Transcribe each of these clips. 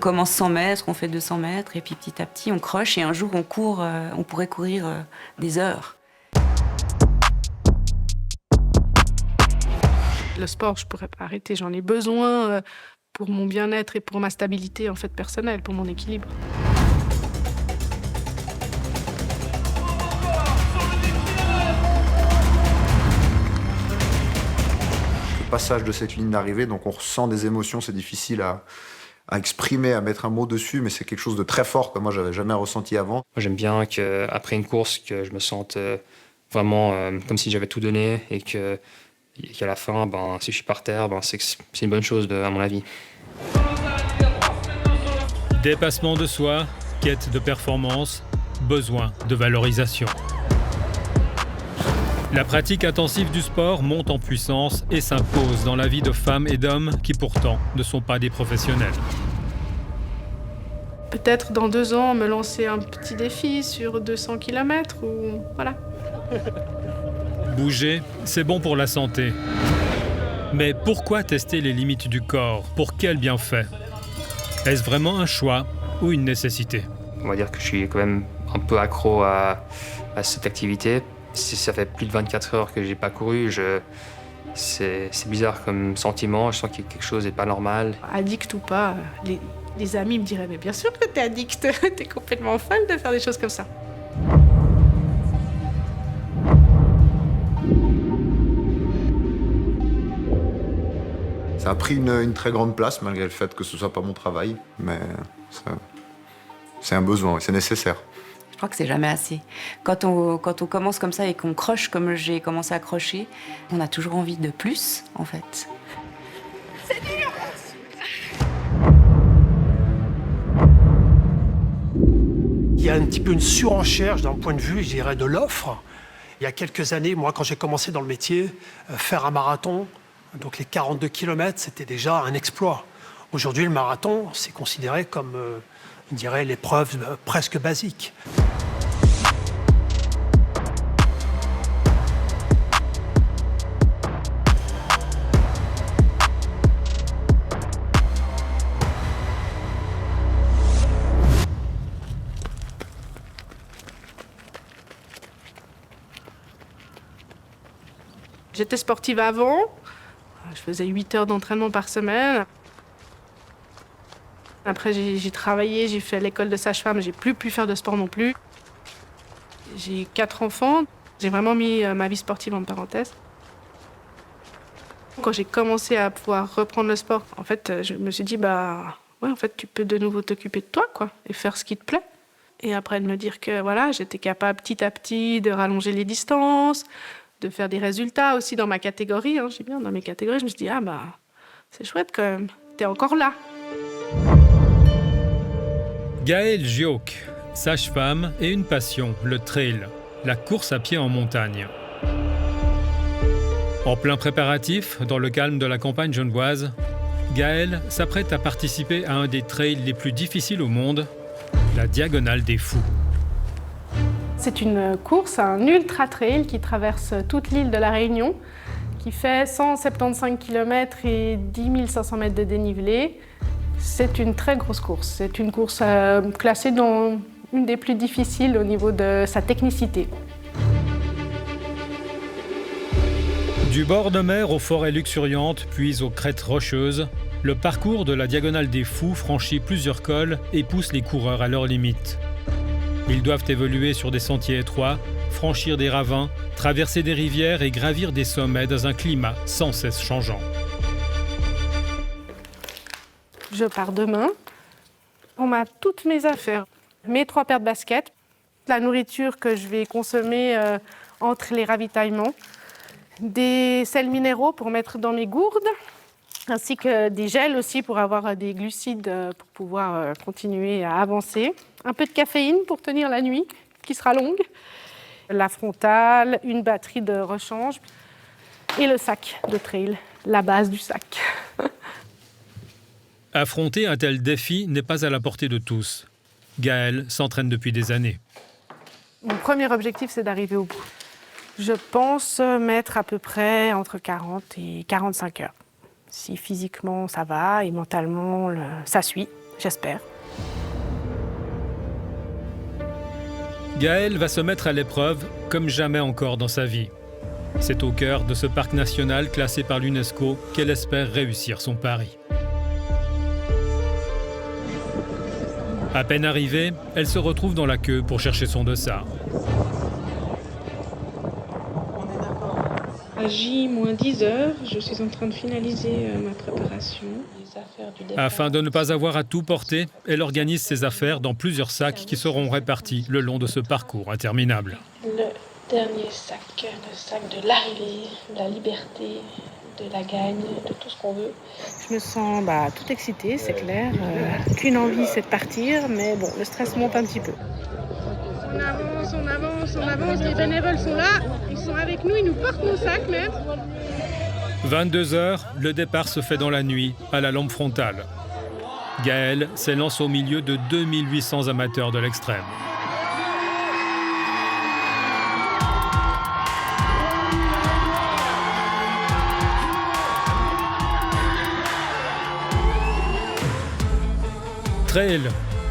commence 100 mètres, on fait 200 mètres, et puis petit à petit, on croche, et un jour, on court, on pourrait courir des heures. Le sport, je pourrais pas arrêter, j'en ai besoin pour mon bien-être et pour ma stabilité en fait, personnelle, pour mon équilibre. Le passage de cette ligne d'arrivée, donc on ressent des émotions, c'est difficile à exprimer, à mettre un mot dessus, mais c'est quelque chose de très fort que moi j'avais jamais ressenti avant. Moi, j'aime bien qu'après une course, que je me sente vraiment comme si j'avais tout donné et qu'à la fin, si je suis par terre, c'est une bonne chose à mon avis. Dépassement de soi, quête de performance, besoin de valorisation. La pratique intensive du sport monte en puissance et s'impose dans la vie de femmes et d'hommes qui pourtant ne sont pas des professionnels. Peut-être dans 2 ans, me lancer un petit défi sur 200 km ou voilà. Bouger, c'est bon pour la santé. Mais pourquoi tester les limites du corps? Pour quel bienfait? Est-ce vraiment un choix ou une nécessité? On va dire que je suis quand même un peu accro à cette activité. Si ça fait plus de 24 heures que j'ai pas couru, c'est bizarre comme sentiment. Je sens que quelque chose n'est pas normal. Addict ou pas, les amis me diraient « Mais bien sûr que t'es addict, t'es complètement folle de faire des choses comme ça. » Ça a pris une très grande place, malgré le fait que ce soit pas mon travail, mais c'est un besoin, c'est nécessaire. Je crois que c'est jamais assez. Quand on commence comme ça et qu'on croche comme j'ai commencé à crocher, on a toujours envie de plus, en fait. C'est dur! Il y a un petit peu une surenchère d'un point de vue, je dirais, de l'offre. Il y a quelques années, moi, quand j'ai commencé dans le métier, faire un marathon, donc les 42 km, c'était déjà un exploit. Aujourd'hui, le marathon, c'est considéré comme, je dirais, l'épreuve presque basique. J'étais sportive avant. Je faisais 8 heures d'entraînement par semaine. Après, j'ai travaillé, j'ai fait l'école de sage-femme, j'ai plus pu faire de sport non plus. J'ai 4 enfants. J'ai vraiment mis ma vie sportive en parenthèse. Quand j'ai commencé à pouvoir reprendre le sport, en fait, je me suis dit, ouais, en fait, tu peux de nouveau t'occuper de toi, quoi, et faire ce qui te plaît. Et après, de me dire que, voilà, j'étais capable petit à petit de rallonger les distances, de faire des résultats aussi dans ma catégorie. J'ai bien dans mes catégories, je me suis dit, c'est chouette quand même, t'es encore là. Gaëlle Gioc, sage-femme et une passion, le trail, la course à pied en montagne. En plein préparatif, dans le calme de la campagne genevoise, Gaëlle s'apprête à participer à un des trails les plus difficiles au monde, la Diagonale des Fous. C'est une course, un ultra-trail qui traverse toute l'île de la Réunion, qui fait 175 km et 10 500 mètres de dénivelé. C'est une très grosse course. C'est une course classée dans une des plus difficiles au niveau de sa technicité. Du bord de mer aux forêts luxuriantes, puis aux crêtes rocheuses, le parcours de la Diagonale des Fous franchit plusieurs cols et pousse les coureurs à leurs limites. Ils doivent évoluer sur des sentiers étroits, franchir des ravins, traverser des rivières et gravir des sommets dans un climat sans cesse changeant. Je pars demain. On m'a toutes mes affaires. Mes 3 paires de baskets, la nourriture que je vais consommer entre les ravitaillements, des sels minéraux pour mettre dans mes gourdes, ainsi que des gels aussi pour avoir des glucides pour pouvoir continuer à avancer. Un peu de caféine pour tenir la nuit, qui sera longue. La frontale, une batterie de rechange et le sac de trail, la base du sac. Affronter un tel défi n'est pas à la portée de tous. Gaëlle s'entraîne depuis des années. Mon premier objectif, c'est d'arriver au bout. Je pense mettre à peu près entre 40 et 45 heures. Si physiquement ça va et mentalement ça suit, j'espère. Gaëlle va se mettre à l'épreuve comme jamais encore dans sa vie. C'est au cœur de ce parc national classé par l'UNESCO qu'elle espère réussir son pari. À peine arrivée, elle se retrouve dans la queue pour chercher son dossard. À J-10 heures, je suis en train de finaliser ma préparation. Afin de ne pas avoir à tout porter, elle organise ses affaires dans plusieurs sacs qui seront répartis le long de ce parcours interminable. Le dernier sac, le sac de l'arrivée, de la liberté, de la gagne, de tout ce qu'on veut. Je me sens tout excitée, c'est clair. Qu'une envie, c'est de partir, mais bon, le stress monte un petit peu. On avance, les bénévoles sont là, ils sont avec nous, ils nous portent nos sacs même. 22 heures, le départ se fait dans la nuit, à la lampe frontale. Gaëlle s'élance au milieu de 2800 amateurs de l'extrême. Trail,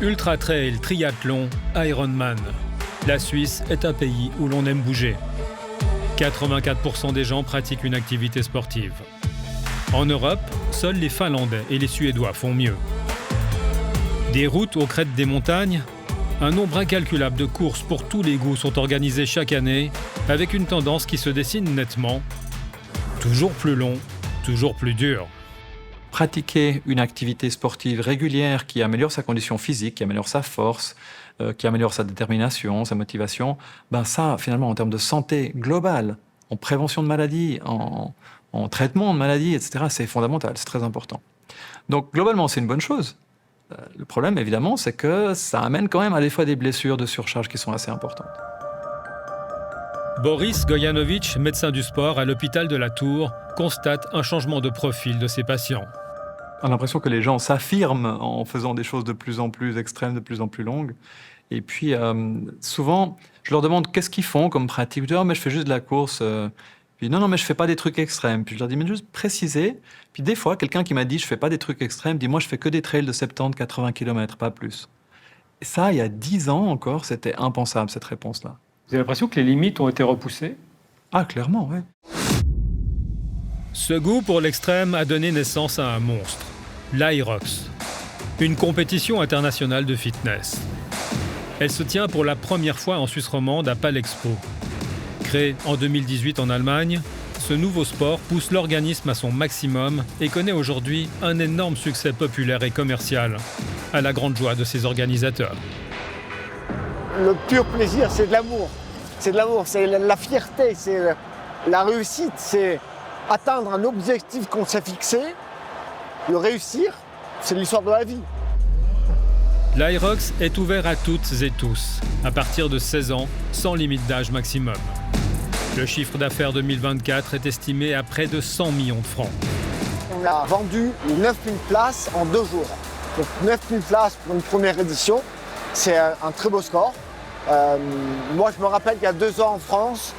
ultra trail, triathlon, Ironman. La Suisse est un pays où l'on aime bouger. 84% des gens pratiquent une activité sportive. En Europe, seuls les Finlandais et les Suédois font mieux. Des routes aux crêtes des montagnes, un nombre incalculable de courses pour tous les goûts sont organisées chaque année, avec une tendance qui se dessine nettement. Toujours plus long, toujours plus dur. Pratiquer une activité sportive régulière qui améliore sa condition physique, qui améliore sa force, qui améliore sa détermination, sa motivation, ça, finalement, en termes de santé globale, en prévention de maladies, en traitement de maladies, etc., c'est fondamental, c'est très important. Donc, globalement, c'est une bonne chose. Le problème, évidemment, c'est que ça amène quand même à des fois des blessures de surcharge qui sont assez importantes. Boris Gojanovic, médecin du sport à l'hôpital de la Tour, constate un changement de profil de ses patients. On a l'impression que les gens s'affirment en faisant des choses de plus en plus extrêmes, de plus en plus longues. Et puis, souvent, je leur demande qu'est-ce qu'ils font comme pratique. Je dis, mais je fais juste de la course. Puis, non, mais je fais pas des trucs extrêmes. Puis, je leur dis, mais juste préciser. Puis, des fois, quelqu'un qui m'a dit, je fais pas des trucs extrêmes, dit, moi, je fais que des trails de 70-80 km, pas plus. Et ça, il y a 10 ans encore, c'était impensable, cette réponse-là. Vous avez l'impression que les limites ont été repoussées ? Ah, clairement, oui. Ce goût pour l'extrême a donné naissance à un monstre, l'Irox, une compétition internationale de fitness. Elle se tient pour la première fois en Suisse romande à Palexpo. Créé en 2018 en Allemagne, ce nouveau sport pousse l'organisme à son maximum et connaît aujourd'hui un énorme succès populaire et commercial, à la grande joie de ses organisateurs. Le pur plaisir, c'est de l'amour. C'est de l'amour, c'est la fierté, c'est la réussite, c'est atteindre un objectif qu'on s'est fixé, le réussir, c'est l'histoire de la vie. L'Irox est ouvert à toutes et tous, à partir de 16 ans, sans limite d'âge maximum. Le chiffre d'affaires 2024 est estimé à près de 100 millions de francs. On a vendu 9000 places en 2 jours. Donc 9000 places pour une première édition, c'est un très beau score. Moi, je me rappelle qu'il y a 2 ans en France,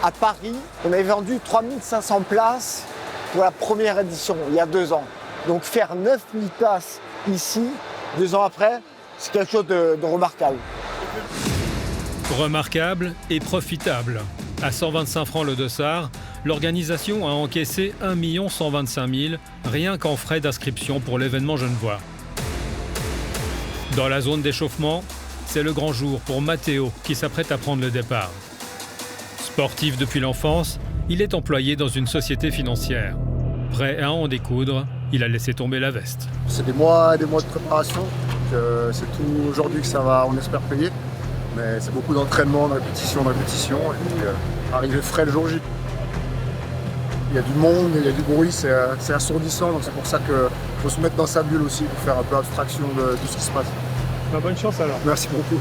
à Paris, on avait vendu 3500 places pour la première édition, il y a 2 ans. Donc faire 9000 places ici, 2 ans après, c'est quelque chose de remarquable. Remarquable et profitable. À 125 francs le dossard, l'organisation a encaissé 1 125 000 rien qu'en frais d'inscription pour l'événement genevois. Dans la zone d'échauffement, c'est le grand jour pour Matteo qui s'apprête à prendre le départ. Sportif depuis l'enfance, il est employé dans une société financière. Prêt à en découdre, il a laissé tomber la veste. C'est des mois de préparation. C'est tout aujourd'hui que ça va, on espère, payer. Mais c'est beaucoup d'entraînement, de répétition. Et puis arriver frais le jour J. Il y a du monde, il y a du bruit, c'est assourdissant. Donc c'est pour ça qu'il faut se mettre dans sa bulle aussi pour faire un peu abstraction de ce qui se passe. Bonne chance alors. Merci beaucoup.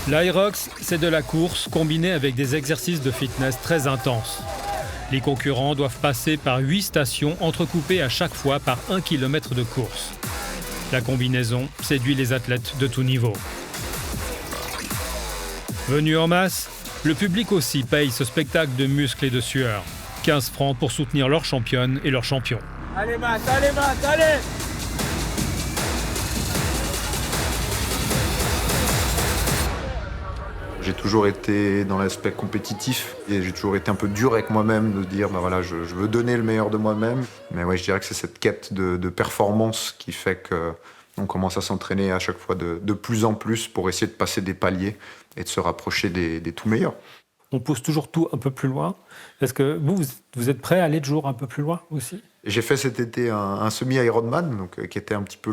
L'Irox, c'est de la course combinée avec des exercices de fitness très intenses. Les concurrents doivent passer par 8 stations entrecoupées à chaque fois par 1 km de course. La combinaison séduit les athlètes de tout niveau. Venus en masse, Le public aussi paye ce spectacle de muscles et de sueur. 15 francs pour soutenir leur championne et leur champion. Allez Matt, allez. J'ai toujours été dans l'aspect compétitif et j'ai toujours été un peu dur avec moi-même de dire voilà, je veux donner le meilleur de moi-même. Mais ouais, je dirais que c'est cette quête de performance qui fait qu'on commence à s'entraîner à chaque fois de plus en plus pour essayer de passer des paliers et de se rapprocher des tout meilleurs. On pousse toujours tout un peu plus loin. Est-ce que vous êtes prêt à aller toujours un peu plus loin aussi? J'ai fait cet été un semi-Ironman, donc, qui était un petit peu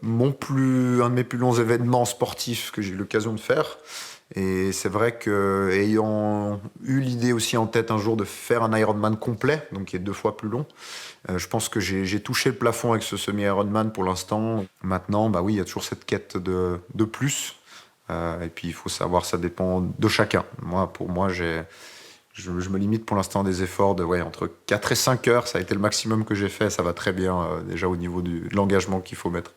un de mes plus longs événements sportifs que j'ai eu l'occasion de faire. Et c'est vrai qu'ayant eu l'idée aussi en tête un jour de faire un Ironman complet, donc qui est 2 fois plus long, je pense que j'ai touché le plafond avec ce semi-Ironman pour l'instant. Maintenant, oui, il y a toujours cette quête de plus. Et puis il faut savoir, ça dépend de chacun. Pour moi, je me limite pour l'instant des efforts entre 4 et 5 heures. Ça a été le maximum que j'ai fait. Ça va très bien déjà au niveau de l'engagement qu'il faut mettre.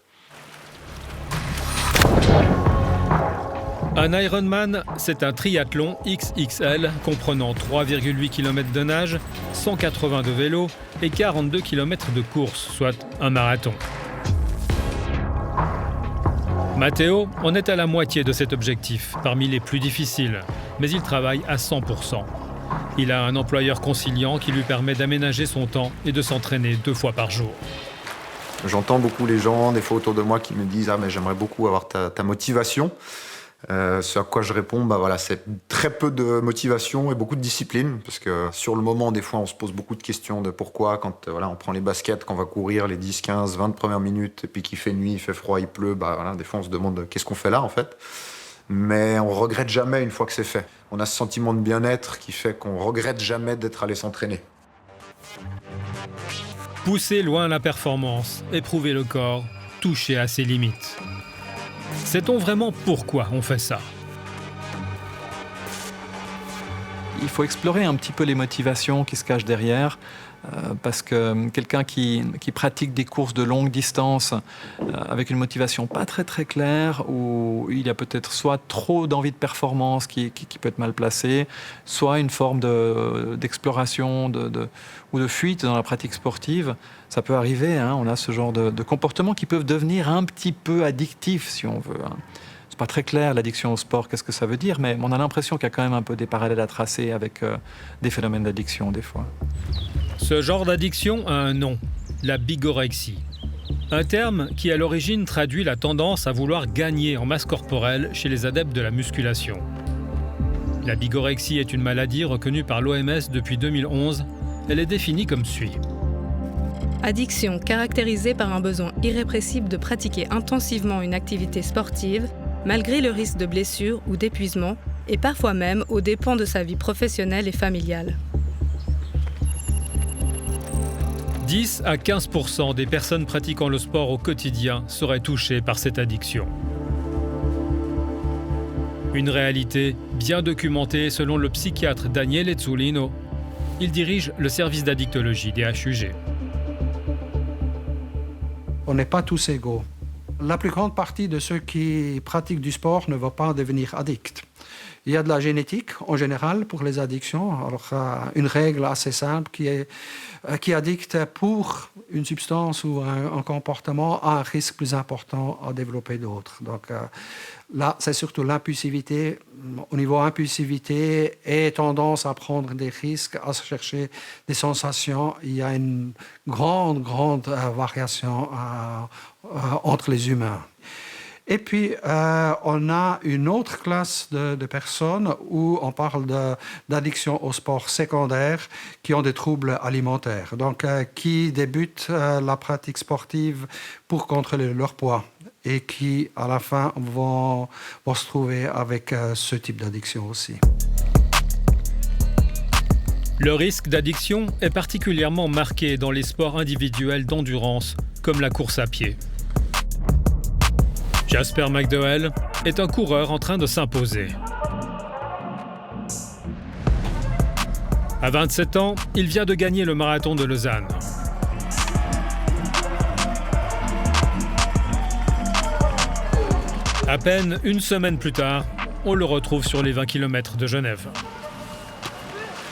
Un Ironman, c'est un triathlon XXL comprenant 3,8 km de nage, 180 de vélo et 42 km de course, soit un marathon. Matteo en est à la moitié de cet objectif, parmi les plus difficiles, mais il travaille à 100%. Il a un employeur conciliant qui lui permet d'aménager son temps et de s'entraîner 2 fois par jour. J'entends beaucoup les gens, des fois autour de moi, qui me disent « mais j'aimerais beaucoup avoir ta motivation ». Ce à quoi je réponds, c'est très peu de motivation et beaucoup de discipline, parce que sur le moment, des fois, on se pose beaucoup de questions de pourquoi, quand on prend les baskets, quand on va courir les 10, 15, 20 premières minutes, et puis qu'il fait nuit, il fait froid, il pleut, des fois, on se demande qu'est-ce qu'on fait là, en fait. Mais on regrette jamais une fois que c'est fait. On a ce sentiment de bien-être qui fait qu'on regrette jamais d'être allé s'entraîner. Pousser loin la performance, éprouver le corps, toucher à ses limites. Sait-on vraiment pourquoi on fait ça? Il faut explorer un petit peu les motivations qui se cachent derrière, parce que quelqu'un qui pratique des courses de longue distance avec une motivation pas très très claire, où il y a peut-être soit trop d'envie de performance qui peut être mal placée, soit une forme d'exploration ou de fuite dans la pratique sportive. Ça peut arriver, on a ce genre de comportements qui peuvent devenir un petit peu addictifs, si on veut. C'est pas très clair, l'addiction au sport, qu'est-ce que ça veut dire, mais on a l'impression qu'il y a quand même un peu des parallèles à tracer avec des phénomènes d'addiction, des fois. Ce genre d'addiction a un nom, la bigorexie. Un terme qui, à l'origine, traduit la tendance à vouloir gagner en masse corporelle chez les adeptes de la musculation. La bigorexie est une maladie reconnue par l'OMS depuis 2011. Elle est définie comme suit. Addiction caractérisée par un besoin irrépressible de pratiquer intensivement une activité sportive, malgré le risque de blessure ou d'épuisement, et parfois même aux dépens de sa vie professionnelle et familiale. 10 à 15% des personnes pratiquant le sport au quotidien seraient touchées par cette addiction. Une réalité bien documentée selon le psychiatre Daniele Zullino. Il dirige le service d'addictologie des HUG. On n'est pas tous égaux. La plus grande partie de ceux qui pratiquent du sport ne vont pas devenir addicts. Il y a de la génétique en général pour les addictions. Alors, une règle assez simple qui addicte pour une substance ou un comportement a un risque plus important à développer d'autres. Donc là, c'est surtout l'impulsivité. Au niveau impulsivité et tendance à prendre des risques, à chercher des sensations, il y a une grande variation entre les humains. Et puis, on a une autre classe de personnes où on parle d'addiction au sport secondaire qui ont des troubles alimentaires, donc qui débutent la pratique sportive pour contrôler leur poids et qui, à la fin, vont se trouver avec ce type d'addiction aussi. Le risque d'addiction est particulièrement marqué dans les sports individuels d'endurance, comme la course à pied. Jasper McDowell est un coureur en train de s'imposer. À 27 ans, il vient de gagner le marathon de Lausanne. À peine une semaine plus tard, on le retrouve sur les 20 km de Genève.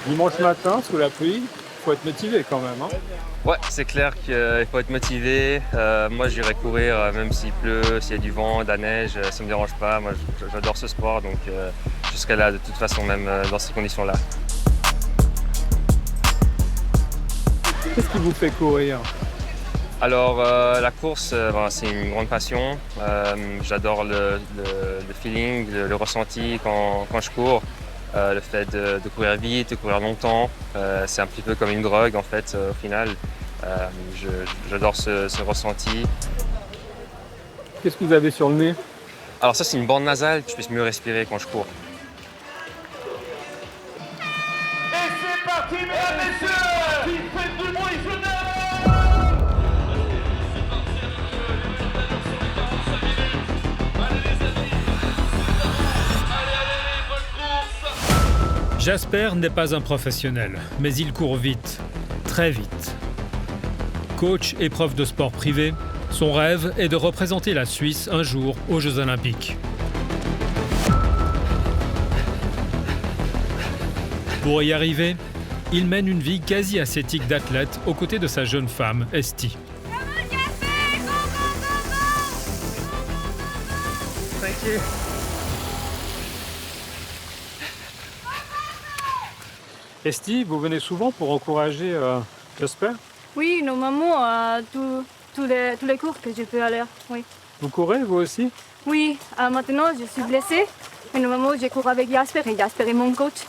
Dimanche matin, sous la pluie, faut être motivé quand même. Hein. Ouais, c'est clair qu'il faut être motivé. Moi, j'irai courir même s'il pleut, s'il y a du vent, de la neige, ça me dérange pas. Moi, j'adore ce sport, donc je serai là de toute façon, même dans ces conditions-là. Qu'est-ce qui vous fait courir? Alors, la course, c'est une grande passion. J'adore le feeling, le ressenti quand je cours. Le fait de courir vite, de courir longtemps, c'est un petit peu comme une drogue en fait au final. J'adore ce ressenti. Qu'est-ce que vous avez sur le nez? Alors ça c'est une bande nasale, que je puisse mieux respirer quand je cours. Et c'est parti mesdames et messieurs, qui fait du bruit Genève. Jasper n'est pas un professionnel, mais il court vite, très vite. Coach et prof de sport privé, son rêve est de représenter la Suisse un jour aux Jeux Olympiques. Pour y arriver, il mène une vie quasi ascétique d'athlète aux côtés de sa jeune femme, Esti. Esti, vous venez souvent pour encourager Jasper? Oui, normalement, tous les cours que je peux aller, oui. Vous courez, vous aussi? Oui, maintenant je suis blessée, et normalement je cours avec Jasper, et Jasper est mon coach.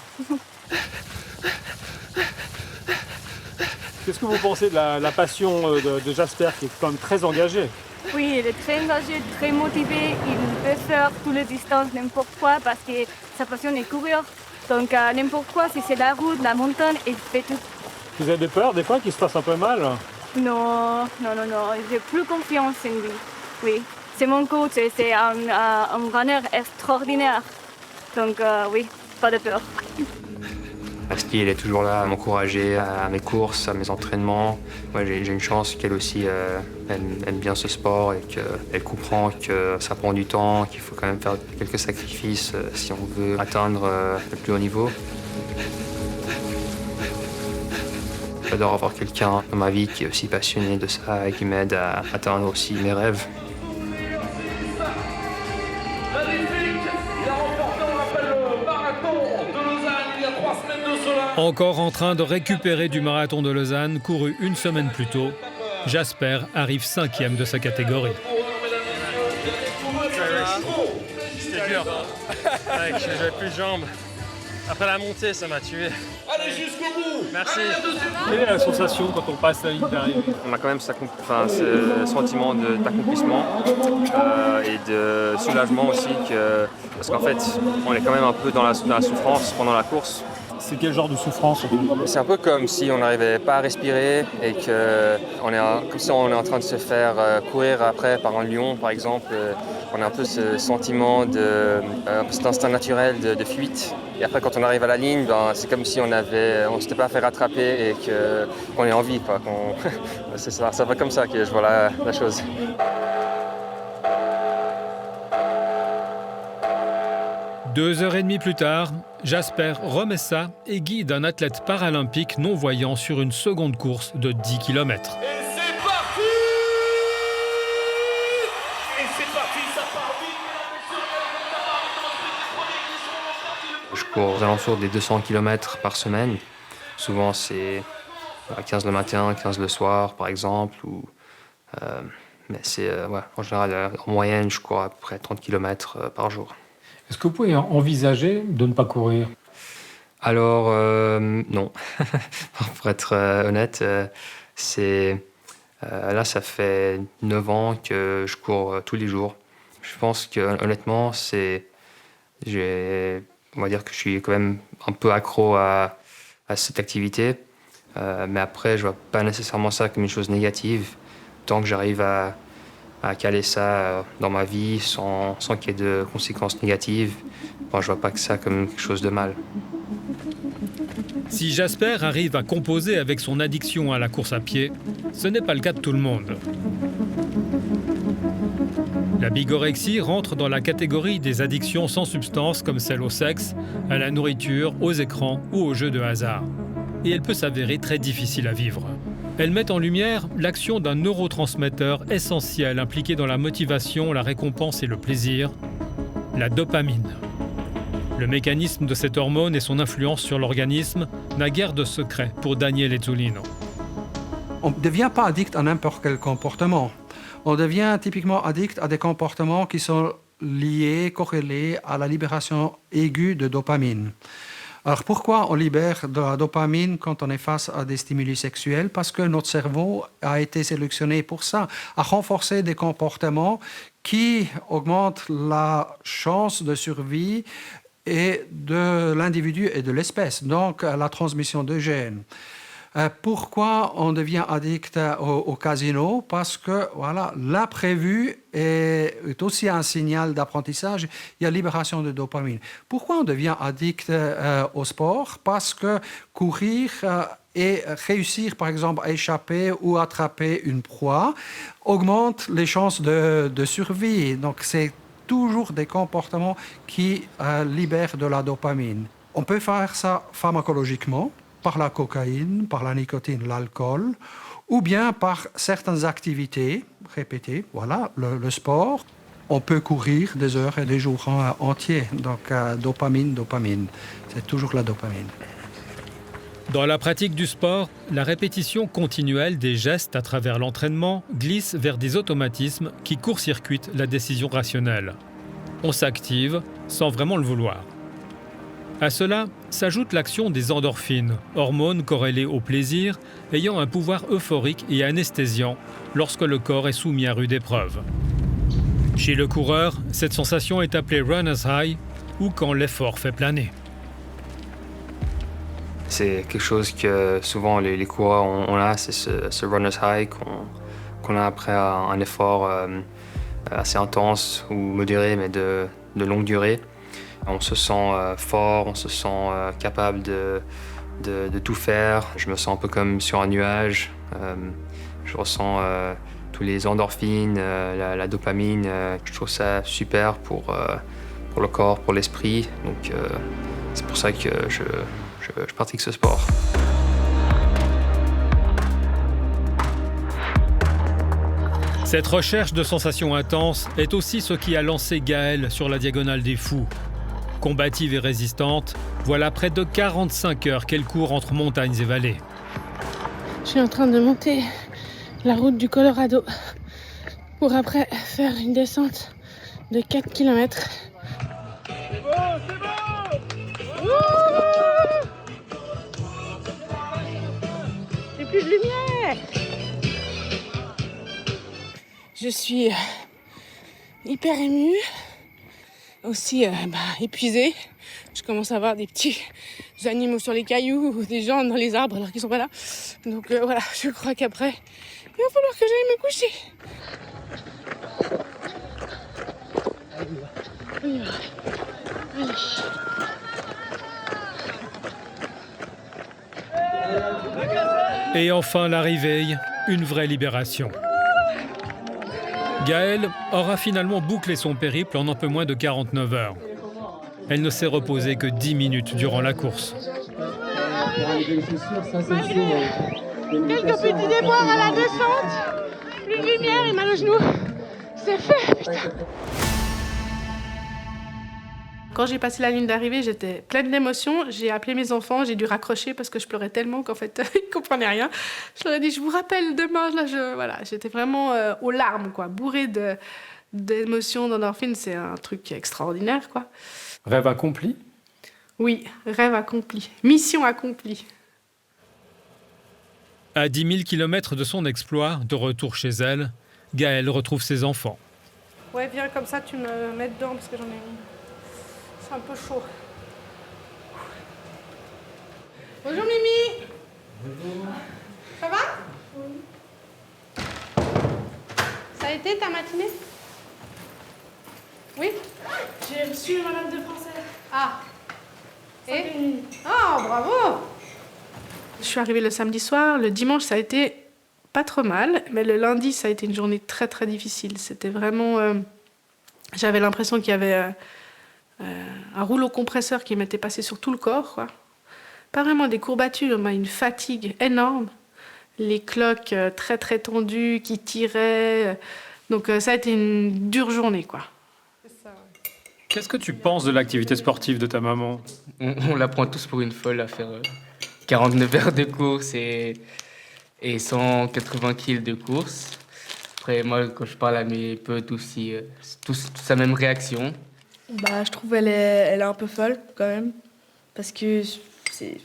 Qu'est-ce que vous pensez de la passion de Jasper, qui est quand même très engagé? Oui, il est très engagé, très motivé, il peut faire toutes les distances, n'importe quoi, parce que sa passion est courir. Donc n'importe quoi, si c'est la route, la montagne, il fait tout. Vous avez peur des fois qu'il se passe un peu mal? Non, j'ai plus confiance en lui. Oui, c'est mon coach et c'est un runner extraordinaire. Donc oui, pas de peur. Esti, elle est toujours là à m'encourager à mes courses, à mes entraînements. Moi, j'ai une chance qu'elle aussi aime bien ce sport et qu'elle comprend que ça prend du temps, qu'il faut quand même faire quelques sacrifices si on veut atteindre le plus haut niveau. J'adore avoir quelqu'un dans ma vie qui est aussi passionné de ça et qui m'aide à atteindre aussi mes rêves. Encore en train de récupérer du marathon de Lausanne, couru une semaine plus tôt, Jasper arrive 5e de sa catégorie. C'était dur. J'avais plus de jambes. Après la montée, ça m'a tué. Allez jusqu'au bout. Merci. Quelle est la sensation quand on passe la ligne d'arrivée? On a quand même ce sentiment d'accomplissement et de soulagement aussi, parce qu'en fait, on est quand même un peu dans la souffrance pendant la course. C'est quel genre de souffrance? C'est un peu comme si on n'arrivait pas à respirer et comme si on est en train de se faire courir après par un lion, par exemple. On a un peu ce sentiment cet instinct naturel de fuite. Et après, quand on arrive à la ligne, c'est comme si on ne s'était pas fait rattraper et qu'on est en vie, quoi. C'est ça va comme ça que je vois la chose. Deux heures et demie plus tard, Jasper remet ça et guide un athlète paralympique non-voyant sur une seconde course de 10 km. Et c'est parti! Et c'est parti, ça part vite! Je cours aux alentours des 200 km par semaine. Souvent, c'est 15 le matin, 15 le soir, par exemple. Mais c'est, en général, en moyenne, je cours à peu près 30 km par jour. Est-ce que vous pouvez envisager de ne pas courir? Alors, non. Pour être honnête, là, ça fait 9 ans que je cours tous les jours. Je pense que, honnêtement, on va dire que je suis quand même un peu accro à cette activité. Mais après, je vois pas nécessairement ça comme une chose négative. Tant que j'arrive à caler ça dans ma vie sans qu'il y ait de conséquences négatives, je vois pas que ça comme quelque chose de mal. Si Jasper arrive à composer avec son addiction à la course à pied, ce n'est pas le cas de tout le monde. La bigorexie rentre dans la catégorie des addictions sans substance comme celle au sexe, à la nourriture, aux écrans ou aux jeux de hasard. Et elle peut s'avérer très difficile à vivre. Elle met en lumière l'action d'un neurotransmetteur essentiel impliqué dans la motivation, la récompense et le plaisir, la dopamine. Le mécanisme de cette hormone et son influence sur l'organisme n'a guère de secret pour Daniel Ezzolino. On ne devient pas addict à n'importe quel comportement. On devient typiquement addict à des comportements qui sont liés, corrélés à la libération aiguë de dopamine. Alors pourquoi on libère de la dopamine quand on est face à des stimuli sexuels? Parce que notre cerveau a été sélectionné pour ça, à renforcer des comportements qui augmentent la chance de survie et de l'individu et de l'espèce, donc la transmission de gènes. Pourquoi on devient addict au casino? Parce que voilà, l'imprévu est aussi un signal d'apprentissage. Il y a libération de dopamine. Pourquoi on devient addict au sport? Parce que courir et réussir, par exemple, à échapper ou attraper une proie augmente les chances de survie. Donc c'est toujours des comportements qui libèrent de la dopamine. On peut faire ça pharmacologiquement, par la cocaïne, par la nicotine, l'alcool, ou bien par certaines activités répétées. Voilà, le sport. On peut courir des heures et des jours entiers. Donc, dopamine. C'est toujours la dopamine. Dans la pratique du sport, la répétition continuelle des gestes à travers l'entraînement glisse vers des automatismes qui court-circuitent la décision rationnelle. On s'active sans vraiment le vouloir. À cela s'ajoute l'action des endorphines, hormones corrélées au plaisir, ayant un pouvoir euphorique et anesthésiant lorsque le corps est soumis à rude épreuve. Chez le coureur, cette sensation est appelée runner's high ou quand l'effort fait planer. C'est quelque chose que souvent les coureurs ont là, c'est ce runner's high qu'on a après un effort assez intense ou modéré, mais de longue durée. On se sent fort, on se sent capable de tout faire. Je me sens un peu comme sur un nuage. Je ressens tous les endorphines, la dopamine. Je trouve ça super pour le corps, pour l'esprit. Donc c'est pour ça que je pratique ce sport. Cette recherche de sensations intenses est aussi ce qui a lancé Gaëlle sur la Diagonale des Fous. Combative et résistante, voilà près de 45 heures qu'elle court entre montagnes et vallées. Je suis en train de monter la route du Colorado pour après faire une descente de 4 km. C'est bon, c'est bon! J'ai plus de lumière! Je suis hyper émue, aussi épuisée. Je commence à avoir des petits animaux sur les cailloux ou des gens dans les arbres alors qu'ils sont pas là. Donc voilà, je crois qu'après, il va falloir que j'aille me coucher. On y va. Allez. Et enfin l'arrivée, une vraie libération. Gaëlle aura finalement bouclé son périple en un peu moins de 49 heures. Elle ne s'est reposée que 10 minutes durant la course. Quelques petits déboires à la descente, plus de lumière et mal aux genoux. C'est fait, putain. Quand j'ai passé la ligne d'arrivée, j'étais pleine d'émotions. J'ai appelé mes enfants, j'ai dû raccrocher parce que je pleurais tellement qu'en fait, ils ne comprenaient rien. Je leur ai dit, je vous rappelle demain. Là, voilà, j'étais vraiment aux larmes, quoi, bourrée d'émotions, d'endorphines. C'est un truc extraordinaire, quoi. Rêve accompli ? Oui, rêve accompli. Mission accomplie. À 10 000 km de son exploit, de retour chez elle, Gaëlle retrouve ses enfants. Ouais, viens comme ça, tu me mets dedans parce que j'en ai une. C'est un peu chaud. Bonjour Mimi. Bonjour. Ça va? Oui. Ça a été ta matinée? Oui. J'ai reçu ma note de français. Ah. Et? Oh, bravo. Je suis arrivée le samedi soir. Le dimanche, ça a été pas trop mal. Mais le lundi, ça a été une journée très, très difficile. C'était vraiment J'avais l'impression qu'il y avait un rouleau compresseur qui m'était passé sur tout le corps, quoi. Pas vraiment des courbatures, mais une fatigue énorme. Les cloques très très tendues qui tiraient. Donc ça a été une dure journée, quoi. Qu'est-ce que tu penses de l'activité sportive de ta maman? On la prend tous pour une folle à faire 49 heures de course et 180 kg de course. Après, moi, quand je parle à mes potes aussi, c'est tous la même réaction. Bah, je trouve qu'elle est un peu folle, quand même. Parce que c'est...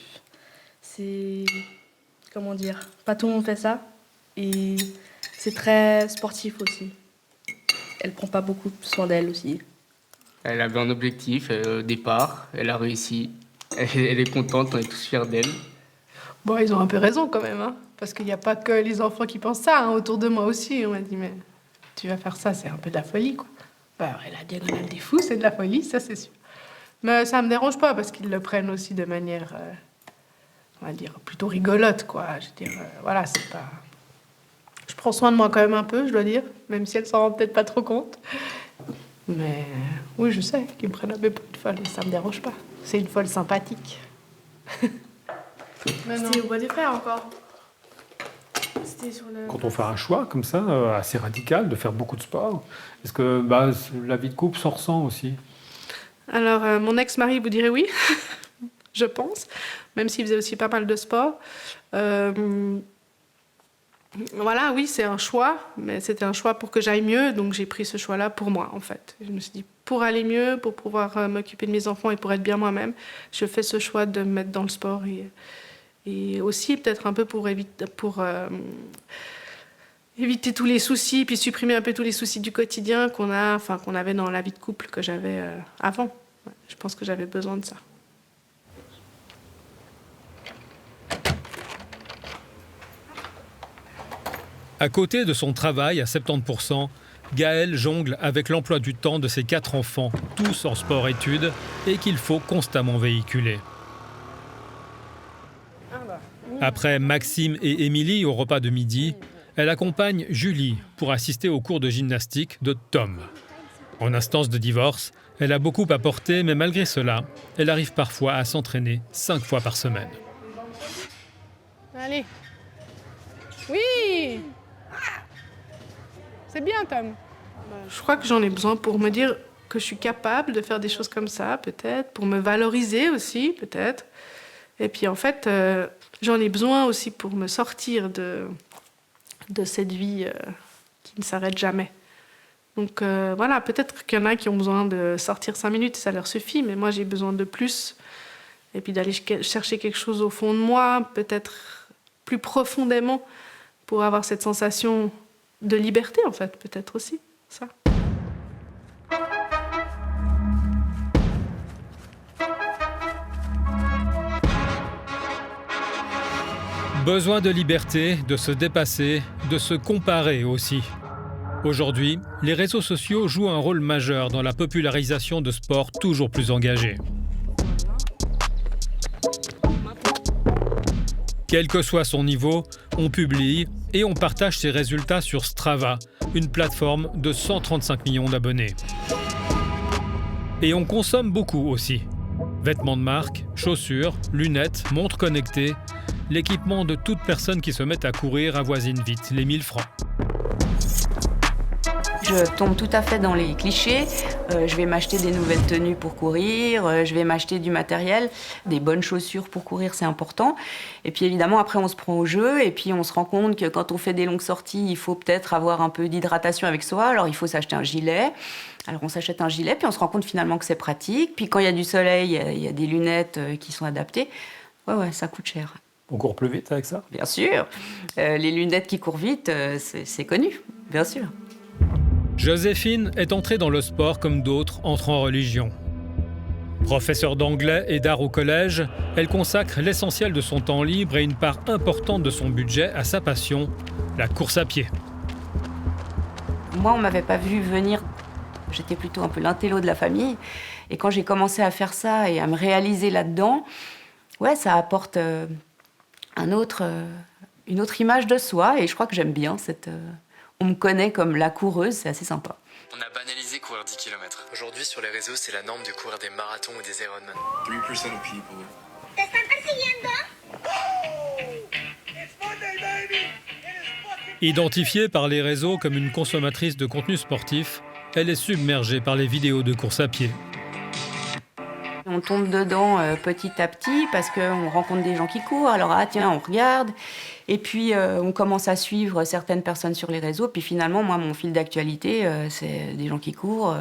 Comment dire? Pas tout le monde fait ça. Et c'est très sportif aussi. Elle prend pas beaucoup soin d'elle aussi. Elle avait un objectif au départ, elle a réussi. Elle est contente, on est tous fiers d'elle. Bon, ils ont un peu raison quand même, hein, parce qu'il n'y a pas que les enfants qui pensent ça. Hein, autour de moi aussi, on m'a dit, mais tu vas faire ça, c'est un peu de la folie, quoi. Bah, ouais, la diagonale des fous, c'est de la folie, ça c'est sûr. Mais ça me dérange pas, parce qu'ils le prennent aussi de manière, on va dire, plutôt rigolote, quoi. Je veux dire, voilà, c'est pas... Je prends soin de moi quand même un peu, je dois dire, même si elle s'en rend peut-être pas trop compte. Mais oui, je sais qu'ils me prennent un peu pour une folle, et ça me dérange pas. C'est une folle sympathique. C'était au Bois des Frères encore. C'était sur le... Quand on fait un choix comme ça, assez radical, de faire beaucoup de sport, est-ce que la vie de couple s'en ressent aussi? Alors, mon ex-mari vous dirait oui, je pense, même s'il faisait aussi pas mal de sport. Voilà, oui, c'est un choix, mais c'était un choix pour que j'aille mieux, donc j'ai pris ce choix-là pour moi, en fait. Je me suis dit, pour aller mieux, pour pouvoir m'occuper de mes enfants et pour être bien moi-même, je fais ce choix de me mettre dans le sport et aussi peut-être un peu pour éviter tous les soucis, puis supprimer un peu tous les soucis du quotidien qu'on avait dans la vie de couple que j'avais avant. Ouais, je pense que j'avais besoin de ça. À côté de son travail à 70%, Gaëlle jongle avec l'emploi du temps de ses 4 enfants, tous en sport-études, et qu'il faut constamment véhiculer. Après Maxime et Émilie au repas de midi, elle accompagne Julie pour assister au cours de gymnastique de Tom. En instance de divorce, elle a beaucoup apporté, mais malgré cela, elle arrive parfois à s'entraîner 5 fois par semaine. Allez. Oui! C'est bien, Tom. Je crois que j'en ai besoin pour me dire que je suis capable de faire des choses comme ça, peut-être, pour me valoriser aussi, peut-être. Et puis, en fait, j'en ai besoin aussi pour me sortir de cette vie qui ne s'arrête jamais. Donc, voilà, peut-être qu'il y en a qui ont besoin de sortir 5 minutes et ça leur suffit, mais moi, j'ai besoin de plus. Et puis d'aller chercher quelque chose au fond de moi, peut-être plus profondément, pour avoir cette sensation de liberté, en fait, peut-être aussi, ça. Besoin de liberté, de se dépasser, de se comparer aussi. Aujourd'hui, les réseaux sociaux jouent un rôle majeur dans la popularisation de sports toujours plus engagés. Quel que soit son niveau, on publie et on partage ses résultats sur Strava, une plateforme de 135 millions d'abonnés. Et on consomme beaucoup aussi. Vêtements de marque, chaussures, lunettes, montres connectées, l'équipement de toute personne qui se met à courir avoisine vite les 1000 francs. Je tombe tout à fait dans les clichés. Je vais m'acheter des nouvelles tenues pour courir, je vais m'acheter du matériel, des bonnes chaussures pour courir, c'est important. Et puis évidemment, après, on se prend au jeu et puis on se rend compte que quand on fait des longues sorties, il faut peut-être avoir un peu d'hydratation avec soi. Alors, il faut s'acheter un gilet. Alors, on s'achète un gilet, puis on se rend compte finalement que c'est pratique. Puis quand il y a du soleil, il y a des lunettes qui sont adaptées. Ouais, ça coûte cher. On court plus vite avec ça? Bien sûr. Les lunettes qui courent vite, c'est connu, bien sûr. Joséphine est entrée dans le sport comme d'autres entrent en religion. Professeure d'anglais et d'art au collège, elle consacre l'essentiel de son temps libre et une part importante de son budget à sa passion, la course à pied. Moi, on ne m'avait pas vu venir. J'étais plutôt un peu l'intello de la famille. Et quand j'ai commencé à faire ça et à me réaliser là-dedans, ouais, ça apporte une autre image de soi. Et je crois que j'aime bien cette... On me connaît comme la coureuse, c'est assez sympa. On a banalisé courir 10 km. Aujourd'hui, sur les réseaux, c'est la norme de courir des marathons ou des Ironman. 3% of people. ¿Te están persiguiendo? Identifiée par les réseaux comme une consommatrice de contenu sportif, elle est submergée par les vidéos de course à pied. On tombe dedans petit à petit parce qu'on rencontre des gens qui courent, alors tiens, on regarde. Et puis on commence à suivre certaines personnes sur les réseaux. Puis finalement, moi, mon fil d'actualité, c'est des gens qui courent,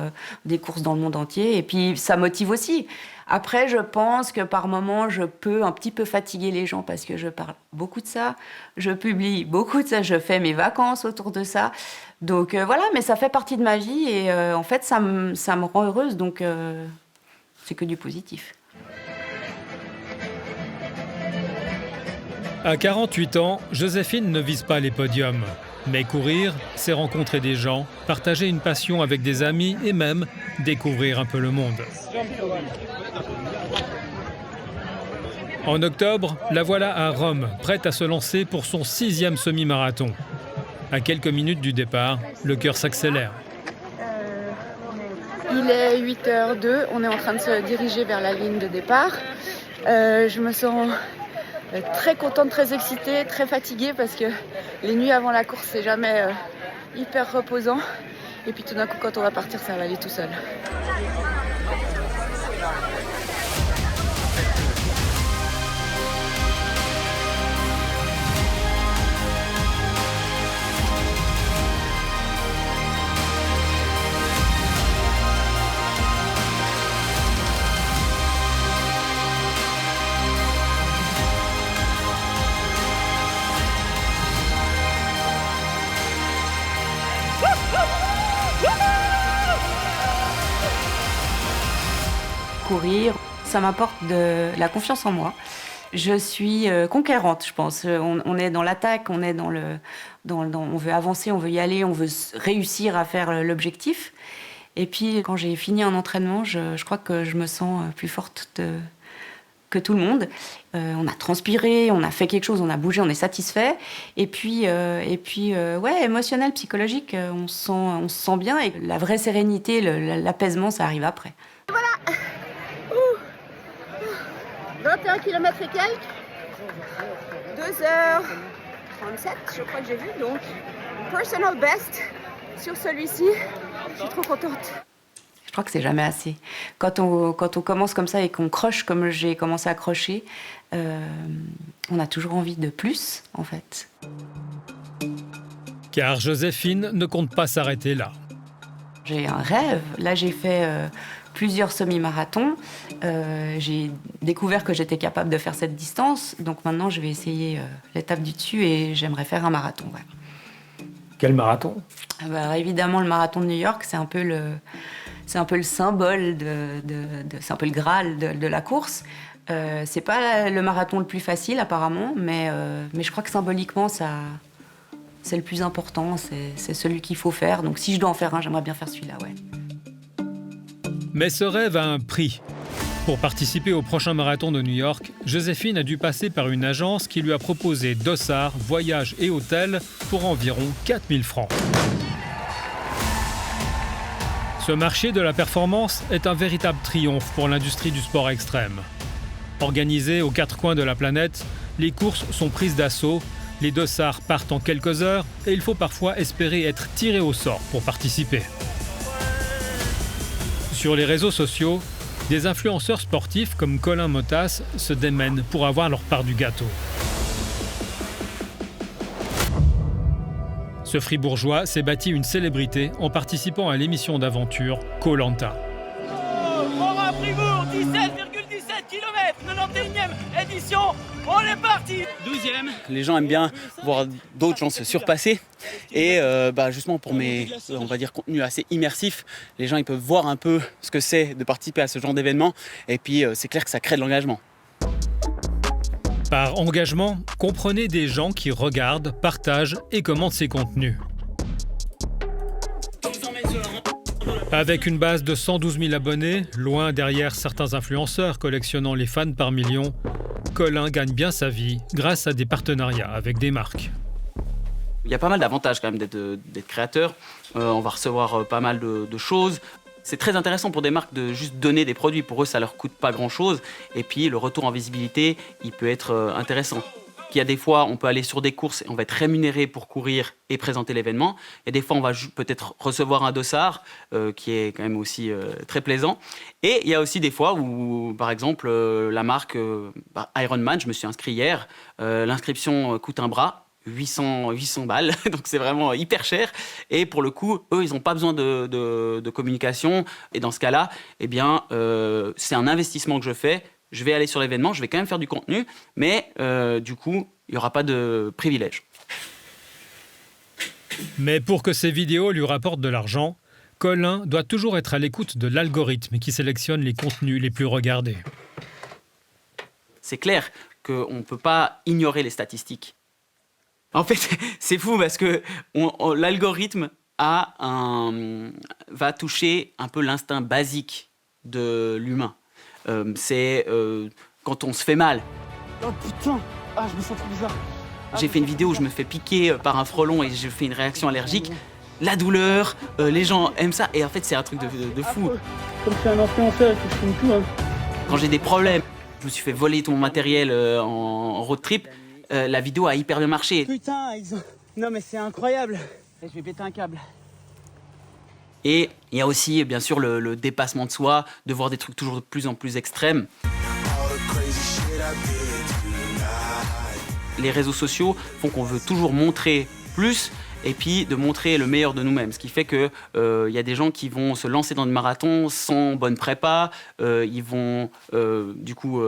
des courses dans le monde entier. Et puis ça motive aussi. Après, je pense que par moments, je peux un petit peu fatiguer les gens parce que je parle beaucoup de ça, je publie beaucoup de ça, je fais mes vacances autour de ça. Donc voilà, mais ça fait partie de ma vie et en fait, ça me rend heureuse. Donc c'est que du positif. À 48 ans, Joséphine ne vise pas les podiums. Mais courir, c'est rencontrer des gens, partager une passion avec des amis et même découvrir un peu le monde. En octobre, la voilà à Rome, prête à se lancer pour son 6e semi-marathon. À quelques minutes du départ, le cœur s'accélère. Il est 8h02, on est en train de se diriger vers la ligne de départ. Je me sens très contente, très excitée, très fatiguée parce que les nuits avant la course, c'est jamais hyper reposant. Et puis tout d'un coup, quand on va partir, ça va aller tout seul. Courir, ça m'apporte de la confiance en moi. Je suis conquérante, je pense. On est dans l'attaque, on est on veut avancer, on veut y aller, on veut réussir à faire l'objectif. Et puis, quand j'ai fini un entraînement, je crois que je me sens plus forte que tout le monde. On a transpiré, on a fait quelque chose, on a bougé, on est satisfait. Et puis, ouais, émotionnel, psychologique, on se sent bien. Et la vraie sérénité, l'apaisement, ça arrive après. Voilà. 21 km et quelques. 2h37, je crois que j'ai vu. Donc, personal best sur celui-ci. Je suis trop contente. Je crois que c'est jamais assez. Quand on commence comme ça et qu'on croche comme j'ai commencé à crocher, on a toujours envie de plus, en fait. Car Joséphine ne compte pas s'arrêter là. J'ai un rêve. Là, j'ai fait plusieurs semi-marathons. J'ai découvert que j'étais capable de faire cette distance. Donc maintenant, je vais essayer l'étape du dessus et j'aimerais faire un marathon. Ouais. Quel marathon ? Évidemment, le marathon de New York, c'est un peu le symbole, c'est un peu le Graal de la course. C'est pas le marathon le plus facile, apparemment, mais je crois que symboliquement, c'est le plus important, c'est celui qu'il faut faire. Donc si je dois en faire un, j'aimerais bien faire celui-là, ouais. Mais ce rêve a un prix. Pour participer au prochain marathon de New York, Joséphine a dû passer par une agence qui lui a proposé dossard, voyage et hôtel pour environ 4 000 francs. Ce marché de la performance est un véritable triomphe pour l'industrie du sport extrême. Organisées aux 4 coins de la planète, les courses sont prises d'assaut, les dossards partent en quelques heures et il faut parfois espérer être tiré au sort pour participer. Sur les réseaux sociaux, des influenceurs sportifs comme Colin Motas se démènent pour avoir leur part du gâteau. Ce Fribourgeois s'est bâti une célébrité en participant à l'émission d'aventure Koh-Lanta. Morin Fribourg, 17,17 km, 91e édition, on est parti. 12e. Les gens aiment bien voir d'autres gens se surpasser et justement pour mes, on va dire, contenus assez immersifs, les gens ils peuvent voir un peu ce que c'est de participer à ce genre d'événement et puis c'est clair que ça crée de l'engagement. Par engagement, comprenez des gens qui regardent, partagent et commentent ces contenus. Avec une base de 112 000 abonnés, loin derrière certains influenceurs collectionnant les fans par millions, Colin gagne bien sa vie grâce à des partenariats avec des marques. Il y a pas mal d'avantages quand même d'être créateur. On va recevoir pas mal de choses. C'est très intéressant pour des marques de juste donner des produits. Pour eux, ça leur coûte pas grand-chose. Et puis, le retour en visibilité, il peut être intéressant. Il y a des fois, on peut aller sur des courses et on va être rémunéré pour courir et présenter l'événement. Il y a des fois, on va peut-être recevoir un dossard, qui est quand même aussi très plaisant. Et il y a aussi des fois où, par exemple, la marque Ironman, je me suis inscrit hier, l'inscription coûte un bras. 800 balles, donc c'est vraiment hyper cher. Et pour le coup, eux, ils n'ont pas besoin de communication. Et dans ce cas-là, eh bien, c'est un investissement que je fais. Je vais aller sur l'événement, je vais quand même faire du contenu, mais du coup, il n'y aura pas de privilège. Mais pour que ces vidéos lui rapportent de l'argent, Colin doit toujours être à l'écoute de l'algorithme qui sélectionne les contenus les plus regardés. C'est clair qu'on ne peut pas ignorer les statistiques. En fait, c'est fou parce que l'algorithme va toucher un peu l'instinct basique de l'humain. C'est quand on se fait mal. Oh putain, je me sens trop bizarre. J'ai fait une vidéo où je me fais piquer par un frelon et je fais une réaction allergique. La douleur, les gens aiment ça et en fait c'est un truc de fou. Comme je suis un influenceur, je filme tout. Quand j'ai des problèmes, je me suis fait voler tout mon matériel en road trip. La vidéo a hyper bien marché. Putain, non mais c'est incroyable. Je vais péter un câble. Et il y a aussi, bien sûr, le dépassement de soi, de voir des trucs toujours de plus en plus extrêmes. Les réseaux sociaux font qu'on veut toujours montrer plus et puis de montrer le meilleur de nous-mêmes. Ce qui fait qu'il y a des gens qui vont se lancer dans le marathon sans bonne prépa, ils vont du coup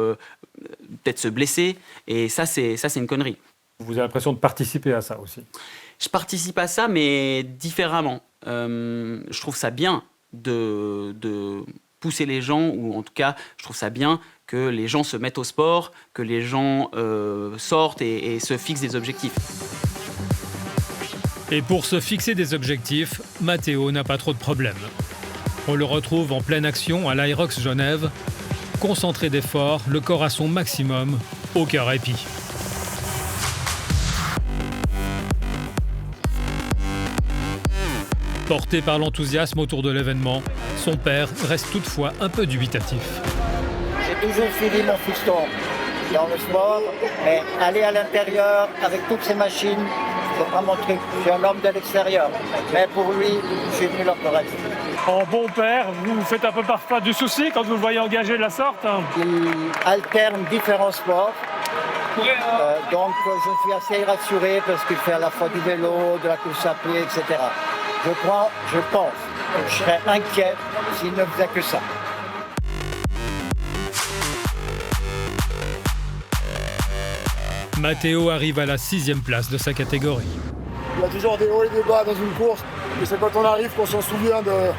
peut-être se blesser et ça c'est une connerie. Vous avez l'impression de participer à ça aussi? Je participe à ça mais différemment. Je trouve ça bien de pousser les gens, ou en tout cas je trouve ça bien que les gens se mettent au sport, que les gens sortent et se fixent des objectifs. Et pour se fixer des objectifs, Matteo n'a pas trop de problèmes. On le retrouve en pleine action à l'Irox Genève, concentré d'efforts, le corps à son maximum, aucun répit. Porté par l'enthousiasme autour de l'événement, son père reste toutefois un peu dubitatif. J'ai toujours suivi mon fiston dans le sport, mais aller à l'intérieur avec toutes ces machines, c'est pas mon truc. Je suis un homme de l'extérieur, mais pour lui, je suis venu leur correct. En bon père, vous vous faites un peu parfois du souci quand vous le voyez engagé de la sorte? Il alterne différents sports, donc je suis assez rassuré parce qu'il fait à la fois du vélo, de la course à pied, etc. Je pense que je serais inquiet s'il ne faisait que ça. Matteo arrive à la 6e place de sa catégorie. Il y a toujours des hauts et des bas dans une course, et c'est quand on arrive qu'on s'en souvient de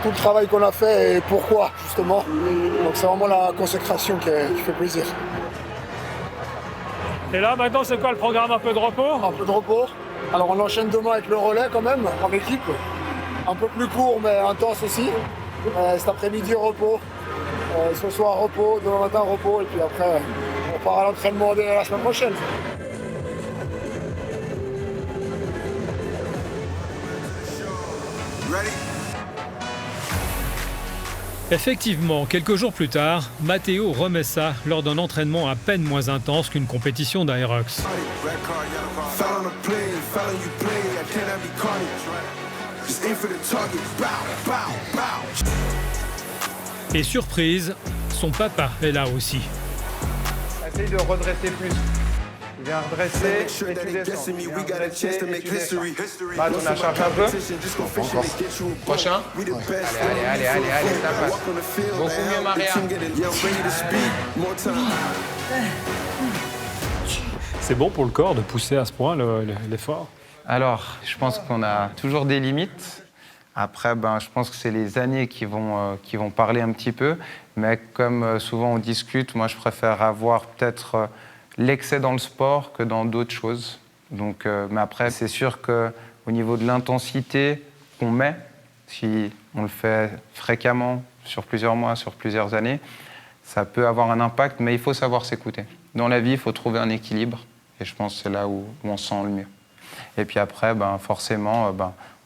tout le travail qu'on a fait et pourquoi, justement. Donc c'est vraiment la consécration qui fait plaisir. Et là, maintenant, c'est quoi le programme? Un peu de repos? Un peu de repos. Alors on enchaîne demain avec le relais quand même, en équipe. Un peu plus court, mais intense aussi. Cet après-midi, repos. Ce soir, repos. Demain matin, repos. Et puis après, on part à l'entraînement dès la semaine prochaine. Effectivement, quelques jours plus tard, Matteo remet ça lors d'un entraînement à peine moins intense qu'une compétition d'Aerox. Et surprise, son papa est là aussi. Essaye de redresser plus. Tu viens redresser et tu descends. Tu viens redresser et tu descends. Matt, on a chargé un peu. Encore. Prochain. Allez, ça passe. Beaucoup mieux, Maria. C'est bon pour le corps de pousser à ce point l'effort? Alors, je pense qu'on a toujours des limites. Après, je pense que c'est les années qui vont parler un petit peu. Mais comme souvent on discute, moi je préfère avoir peut-être l'excès dans le sport que dans d'autres choses. Donc, mais après, c'est sûr qu'au niveau de l'intensité qu'on met, si on le fait fréquemment, sur plusieurs mois, sur plusieurs années, ça peut avoir un impact, mais il faut savoir s'écouter. Dans la vie, il faut trouver un équilibre. Et je pense que c'est là où on se sent le mieux. Et puis après, forcément,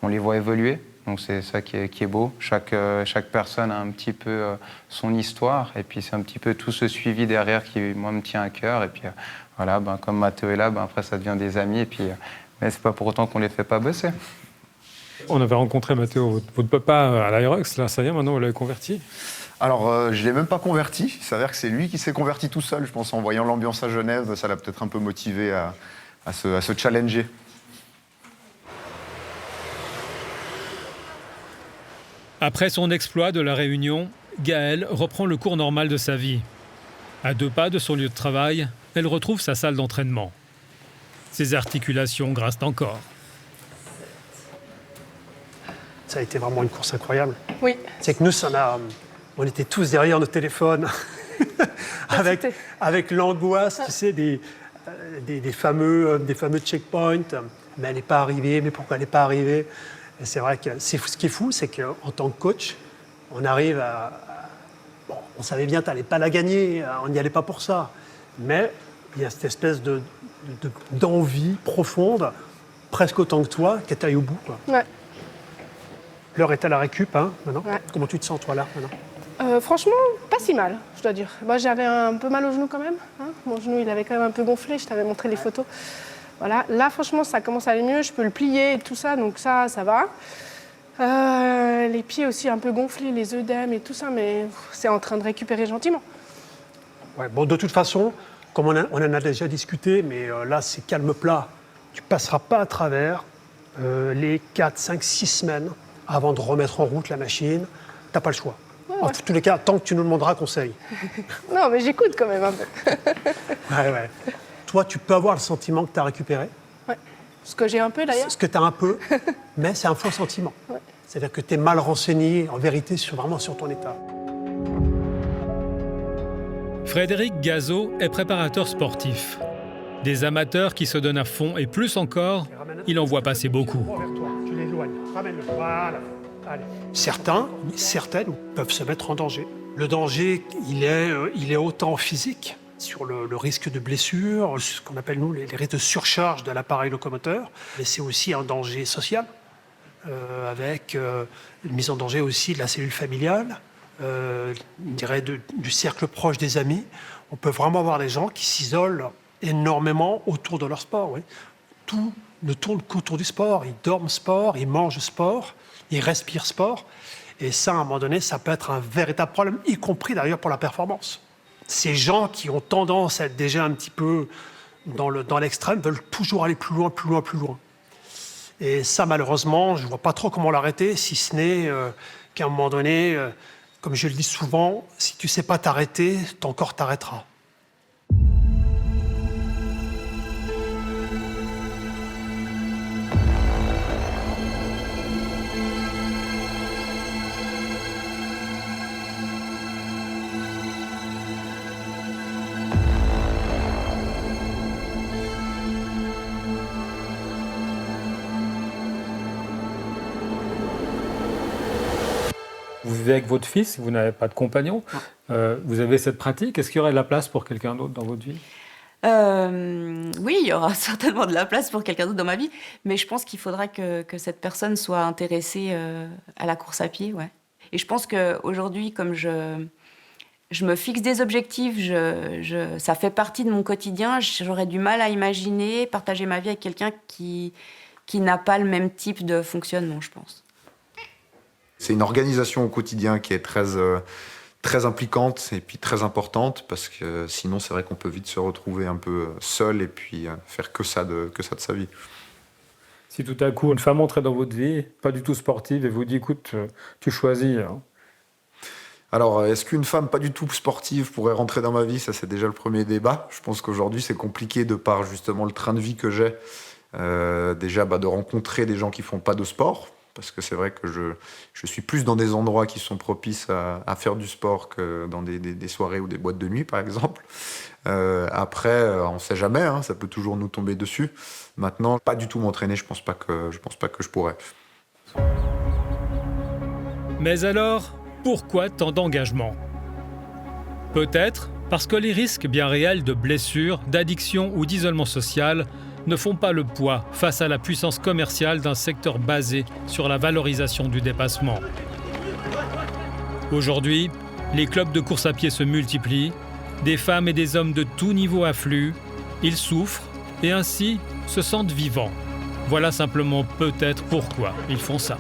on les voit évoluer. Donc c'est ça qui est beau. Chaque personne a un petit peu son histoire, et puis c'est un petit peu tout ce suivi derrière qui, moi, me tient à cœur. Et puis voilà, comme Mathéo est là, après ça devient des amis, et puis, mais c'est pas pour autant qu'on les fait pas bosser. On avait rencontré Mathéo, votre papa, à l'Aerox, là, ça y est, maintenant vous l'avez converti. Alors, je ne l'ai même pas converti. Il s'avère que c'est lui qui s'est converti tout seul. Je pense en voyant l'ambiance à Genève, ça l'a peut-être un peu motivé à se challenger. Après son exploit de la Réunion, Gaëlle reprend le cours normal de sa vie. À 2 pas de son lieu de travail, elle retrouve sa salle d'entraînement. Ses articulations grassent encore. Ça a été vraiment une course incroyable. Oui. C'est que nous, on était tous derrière nos téléphones, avec l'angoisse, tu sais, des fameux checkpoints. Mais elle n'est pas arrivée, mais pourquoi elle n'est pas arrivée? Et c'est vrai que ce qui est fou, c'est qu'en tant que coach, on arrive bon, on savait bien que tu n'allais pas la gagner, on n'y allait pas pour ça. Mais il y a cette espèce d'envie profonde, presque autant que toi, que tu ailles au bout, quoi. Ouais. L'heure est à la récup, hein, maintenant. Ouais. Comment tu te sens, toi, là, maintenant? Franchement, pas si mal, je dois dire. Moi, j'avais un peu mal au genou quand même. Hein. Mon genou, il avait quand même un peu gonflé, je t'avais montré les photos. Voilà. Là, franchement, ça commence à aller mieux. Je peux le plier et tout ça, donc ça va. Les pieds aussi un peu gonflés, les œdèmes et tout ça, mais c'est en train de récupérer gentiment. Ouais, bon, de toute façon, comme on en a déjà discuté, mais là, c'est calme plat. Tu ne passeras pas à travers les 4, 5, 6 semaines avant de remettre en route la machine. Tu n'as pas le choix. Ouais. En tous les cas, tant que tu nous demanderas conseil. Non, mais j'écoute quand même un peu. Ouais. Toi, tu peux avoir le sentiment que tu as récupéré. Ouais. Ce que j'ai un peu d'ailleurs. Ce que tu as un peu, mais c'est un faux sentiment. Ouais. C'est-à-dire que tu es mal renseigné, en vérité, vraiment sur ton état. Frédéric Gazot est préparateur sportif. Des amateurs qui se donnent à fond et plus encore, il en voit passer beaucoup. Tu l'éloignes, ramène-le. Voilà. Allez. Certaines peuvent se mettre en danger. Le danger, il est autant physique, sur le risque de blessure, ce qu'on appelle nous les risques de surcharge de l'appareil locomoteur, mais c'est aussi un danger social, avec une mise en danger aussi de la cellule familiale, je dirais du cercle proche des amis. On peut vraiment avoir des gens qui s'isolent énormément autour de leur sport. Oui. Tout ne tourne qu'autour du sport. Ils dorment sport, ils mangent sport, ils respirent sport. Et ça, à un moment donné, ça peut être un véritable problème, y compris d'ailleurs pour la performance. Ces gens qui ont tendance à être déjà un petit peu dans l'extrême veulent toujours aller plus loin, plus loin, plus loin. Et ça, malheureusement, je ne vois pas trop comment l'arrêter, si ce n'est qu'à un moment donné, comme je le dis souvent, si tu ne sais pas t'arrêter, ton corps t'arrêtera. Vous vivez avec votre fils, vous n'avez pas de compagnon. Vous avez cette pratique. Est-ce qu'il y aurait de la place pour quelqu'un d'autre dans votre vie ? Oui, il y aura certainement de la place pour quelqu'un d'autre dans ma vie, mais je pense qu'il faudra que cette personne soit intéressée à la course à pied. Ouais. Et je pense qu'aujourd'hui, comme je me fixe des objectifs, ça fait partie de mon quotidien, j'aurais du mal à imaginer partager ma vie avec quelqu'un qui n'a pas le même type de fonctionnement, je pense. C'est une organisation au quotidien qui est très impliquante et puis très importante, parce que sinon c'est vrai qu'on peut vite se retrouver un peu seul et puis faire que ça de sa vie. Si tout à coup une femme entrait dans votre vie, pas du tout sportive, et vous dit écoute, tu choisis. Hein. Alors, est-ce qu'une femme pas du tout sportive pourrait rentrer dans ma vie ? Ça, c'est déjà le premier débat. Je pense qu'aujourd'hui c'est compliqué de par justement le train de vie que j'ai, déjà de rencontrer des gens qui font pas de sport. Parce que c'est vrai que je suis plus dans des endroits qui sont propices à faire du sport que dans des soirées ou des boîtes de nuit, par exemple. Après, on ne sait jamais, hein, ça peut toujours nous tomber dessus. Maintenant, pas du tout m'entraîner, je pense pas que je pourrais. Mais alors, pourquoi tant d'engagement ? Peut-être parce que les risques bien réels de blessures, d'addiction ou d'isolement social ne font pas le poids face à la puissance commerciale d'un secteur basé sur la valorisation du dépassement. Aujourd'hui, les clubs de course à pied se multiplient, des femmes et des hommes de tout niveau affluent, ils souffrent et ainsi se sentent vivants. Voilà simplement peut-être pourquoi ils font ça.